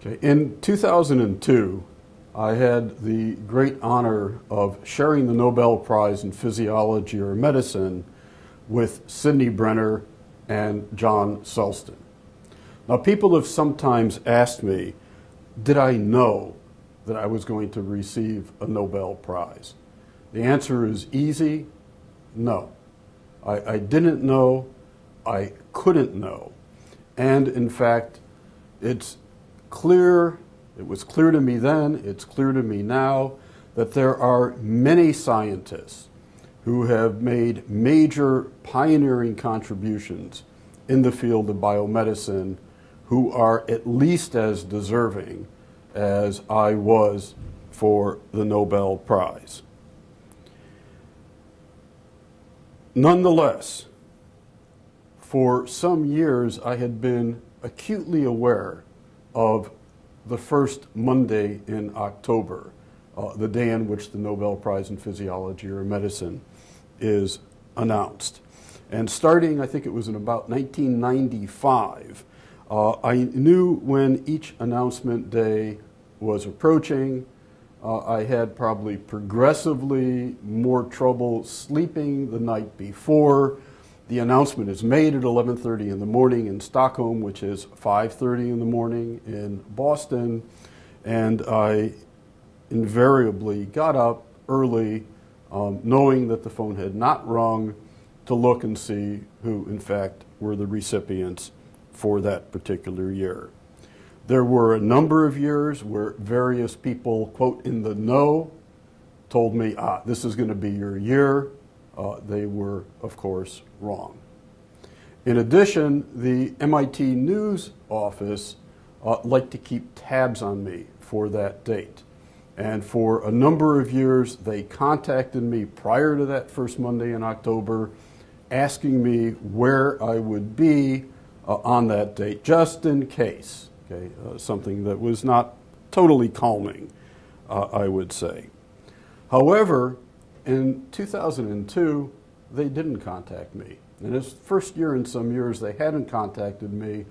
Okay. In 2002, I had the great honor of sharing the Nobel Prize in Physiology or Medicine with Sidney Brenner and John Sulston. Now, people have sometimes asked me, did I know that I was going to receive a Nobel Prize? The answer is easy, no. I didn't know, I couldn't know. And in fact, it's clear, it was clear to me then, it's clear to me now, that there are many scientists who have made major pioneering contributions in the field of biomedicine who are at least as deserving as I was for the Nobel Prize. Nonetheless, for some years I had been acutely aware of the first Monday in October, the day in which the Nobel Prize in Physiology or Medicine is announced. And starting, I think it was in about 1995, I knew when each announcement day was approaching. I had probably progressively more trouble sleeping the night before. The announcement is made at 11:30 in the morning in Stockholm, which is 5:30 in the morning in Boston, and I invariably got up early, knowing that the phone had not rung, to look and see who, in fact, were the recipients for that particular year. There were a number of years where various people, quote, in the know, told me, this is going to be your year. They were, of course, wrong. In addition, the MIT News office liked to keep tabs on me for that date. And for a number of years, they contacted me prior to that first Monday in October, asking me where I would be on that date, just in case. Okay, something that was not totally calming, I would say. However, in 2002, they didn't contact me. In his first year in some years, they hadn't contacted me,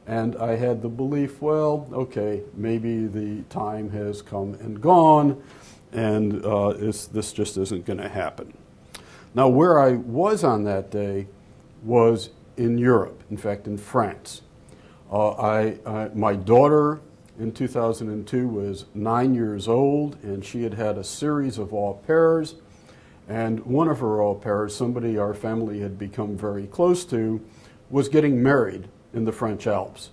and I had the belief, well, okay, maybe the time has come and gone, and this just isn't going to happen. Now, where I was on that day was in Europe, in fact, in France. My daughter in 2002 was 9 years old, and she had had a series of au pairs. And one of her au pairs, somebody our family had become very close to, was getting married in the French Alps.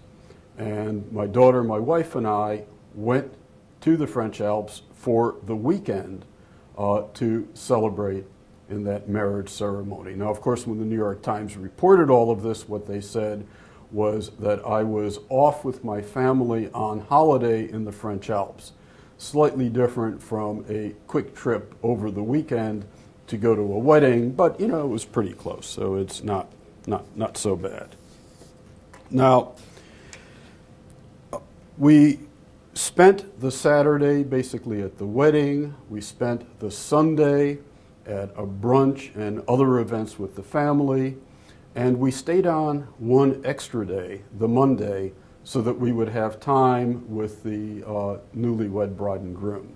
And my daughter, my wife, and I went to the French Alps for the weekend to celebrate in that marriage ceremony. Now, of course, when the New York Times reported all of this, what they said was that I was off with my family on holiday in the French Alps, slightly different from a quick trip over the weekend to go to a wedding, but you know, it was pretty close, so it's not so bad. Now, we spent the Saturday basically at the wedding. We spent the Sunday at a brunch and other events with the family, and we stayed on one extra day, the Monday, so that we would have time with the newlywed bride and groom.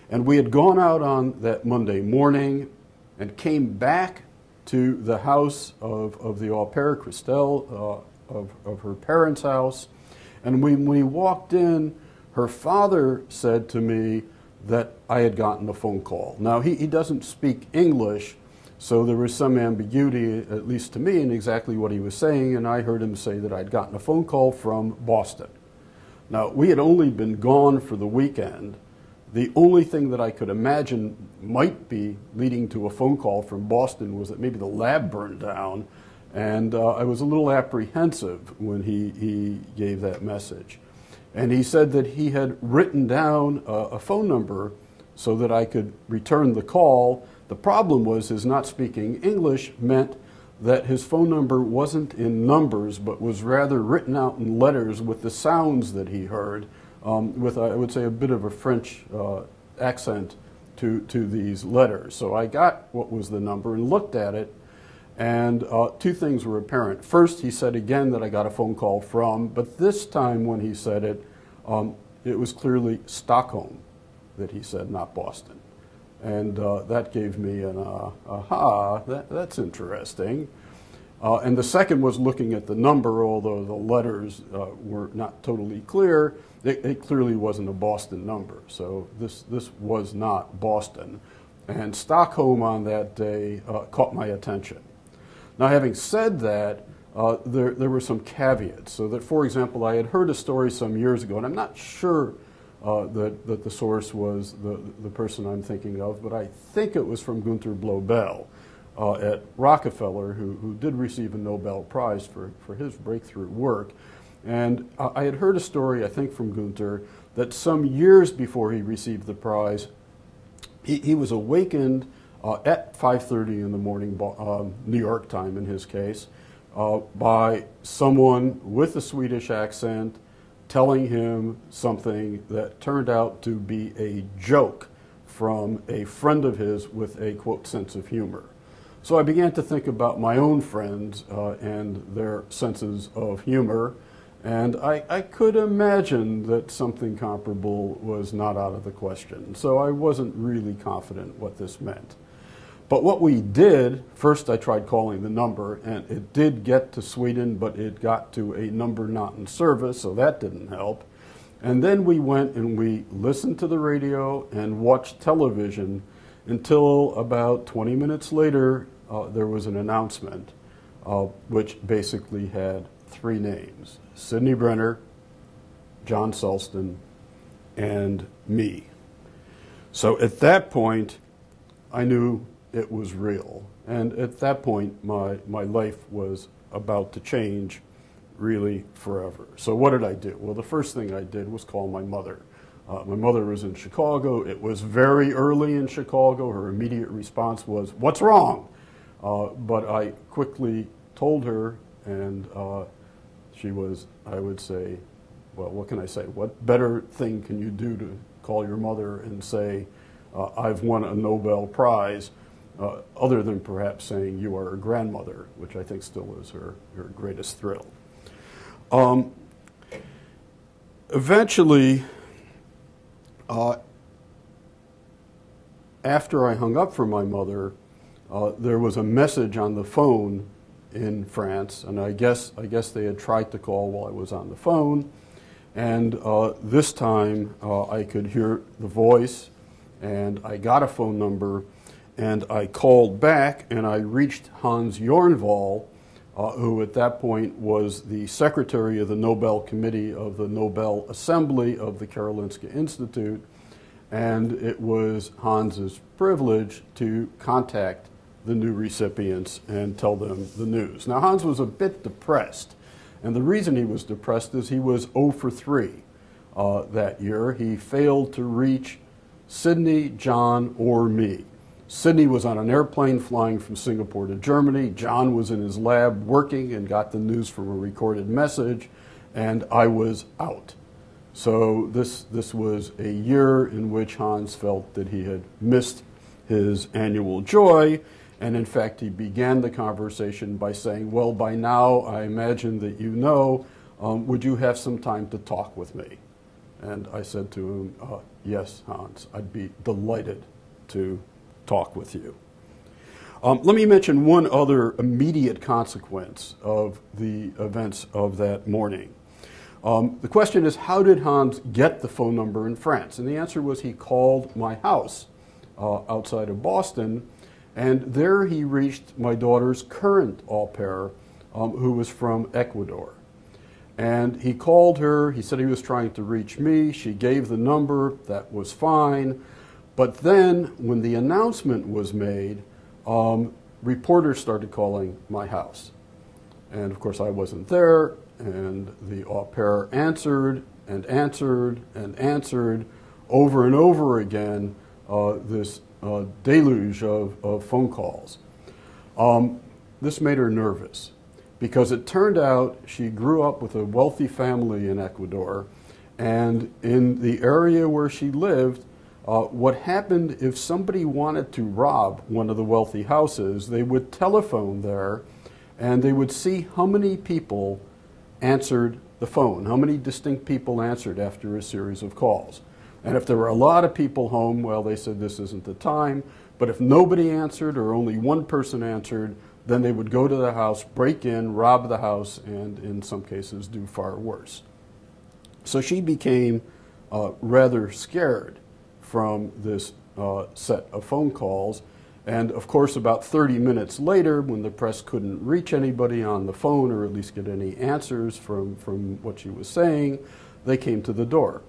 And we had gone out on that Monday morning and came back to the house of the au pair, Christelle, of her parents' house. And when we walked in, her father said to me that I had gotten a phone call. Now, he doesn't speak English, so there was some ambiguity, at least to me, in exactly what he was saying, and I heard him say that I'd gotten a phone call from Boston. Now, we had only been gone for the weekend. The only thing that I could imagine might be leading to a phone call from Boston was that maybe the lab burned down, and I was a little apprehensive when he gave that message. And he said that he had written down a phone number so that I could return the call. The problem was his not speaking English meant that his phone number wasn't in numbers, but was rather written out in letters with the sounds that he heard, with, I would say, a bit of a French accent to these letters. So I got what was the number and looked at it, and two things were apparent. First, he said again that I got a phone call from, but this time when he said it, It was clearly Stockholm that he said, not Boston. And that gave me an aha, that's interesting. And the second was looking at the number, although the letters were not totally clear. It clearly wasn't a Boston number, so this was not Boston. And Stockholm on that day caught my attention. Now, having said that, there were some caveats. So that, for example, I had heard a story some years ago, and I'm not sure that the source was the person I'm thinking of, but I think it was from Gunther Blobel at Rockefeller, who did receive a Nobel Prize for his breakthrough work. And I had heard a story, I think from Gunther, that some years before he received the prize, he was awakened at 5:30 in the morning, New York time in his case, by someone with a Swedish accent telling him something that turned out to be a joke from a friend of his with a, quote, sense of humor. So I began to think about my own friends and their senses of humor, and I could imagine that something comparable was not out of the question. So I wasn't really confident what this meant. But what we did, first I tried calling the number, and it did get to Sweden, but it got to a number not in service, so that didn't help. And then we went and we listened to the radio and watched television until about 20 minutes later, there was an announcement which basically had three names: Sidney Brenner, John Sulston, and me. So at that point, I knew it was real. And at that point, my life was about to change really forever. So what did I do? Well, the first thing I did was call my mother. My mother was in Chicago. It was very early in Chicago. Her immediate response was, "What's wrong?" But I quickly told her, and she was, I would say, well, what can I say? What better thing can you do to call your mother and say, I've won a Nobel Prize, other than perhaps saying you are her grandmother, which I think still is her greatest thrill. Eventually, after I hung up from my mother, there was a message on the phone in France, and I guess they had tried to call while I was on the phone, and this time I could hear the voice, and I got a phone number, and I called back, and I reached Hans Jornvall, who at that point was the secretary of the Nobel Committee of the Nobel Assembly of the Karolinska Institute, and it was Hans's privilege to contact the new recipients and tell them the news. Now, Hans was a bit depressed, and the reason he was depressed is he was 0 for 3 that year. He failed to reach Sidney, John, or me. Sidney was on an airplane flying from Singapore to Germany. John was in his lab working and got the news from a recorded message, and I was out. So this was a year in which Hans felt that he had missed his annual joy, and in fact he began the conversation by saying, well, by now I imagine that you know, would you have some time to talk with me? And I said to him, yes, Hans, I'd be delighted to talk with you. Let me mention one other immediate consequence of the events of that morning. The question is, how did Hans get the phone number in France? And the answer was he called my house outside of Boston, and there he reached my daughter's current au pair, who was from Ecuador. And he called her. He said he was trying to reach me. She gave the number. That was fine. But then when the announcement was made, reporters started calling my house. And of course I wasn't there, and the au pair answered and answered and answered over and over again this deluge of phone calls. This made her nervous, because it turned out she grew up with a wealthy family in Ecuador, and in the area where she lived, what happened if somebody wanted to rob one of the wealthy houses, they would telephone there and they would see how many people answered the phone? How many distinct people answered after a series of calls? And if there were a lot of people home, well, they said this isn't the time. But if nobody answered or only one person answered, then they would go to the house, break in, rob the house, and in some cases do far worse. So she became rather scared from this set of phone calls. And of course, about 30 minutes later, when the press couldn't reach anybody on the phone or at least get any answers from what she was saying, they came to the door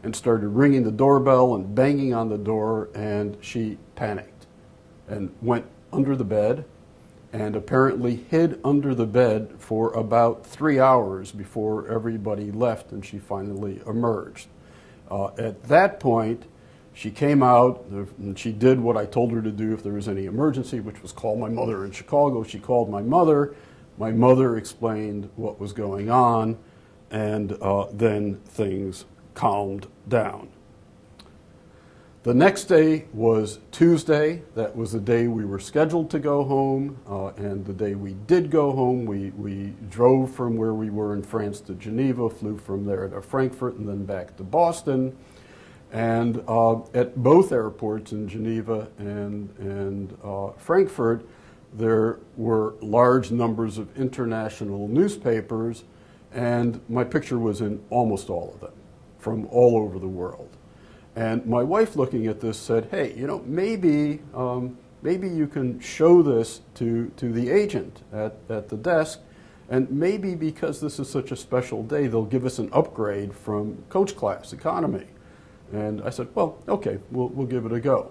and started ringing the doorbell and banging on the door, and she panicked and went under the bed and apparently hid under the bed for about 3 hours before everybody left and she finally emerged. At that point, she came out and she did what I told her to do if there was any emergency, which was call my mother in Chicago. She called my mother. My mother explained what was going on, and then things calmed down. The next day was Tuesday. That was the day we were scheduled to go home, and the day we did go home, we drove from where we were in France to Geneva, flew from there to Frankfurt, and then back to Boston. And at both airports in Geneva and Frankfurt, there were large numbers of international newspapers, and my picture was in almost all of them, from all over the world. And my wife, looking at this, said, hey, you know, maybe you can show this to the agent at the desk, and maybe because this is such a special day, they'll give us an upgrade from coach class economy. And I said, well, okay, we'll give it a go.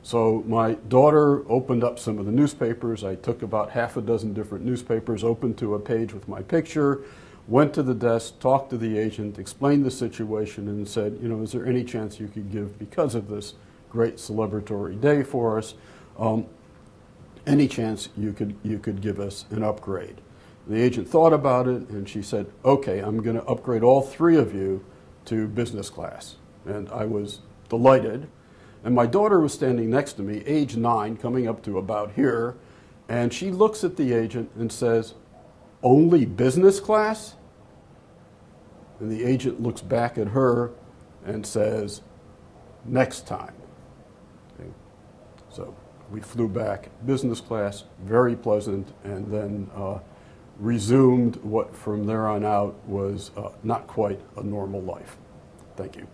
So my daughter opened up some of the newspapers. I took about half a dozen different newspapers, opened to a page with my picture, went to the desk, talked to the agent, explained the situation, and said, you know, is there any chance you could give, because of this great celebratory day for us, any chance you could give us an upgrade? The agent thought about it, and she said, okay, I'm going to upgrade all three of you to business class. And I was delighted. And my daughter was standing next to me, age 9, coming up to about here, and she looks at the agent and says, only business class? And the agent looks back at her and says, next time. Okay. So we flew back business class, very pleasant, and then resumed what from there on out was not quite a normal life. Thank you.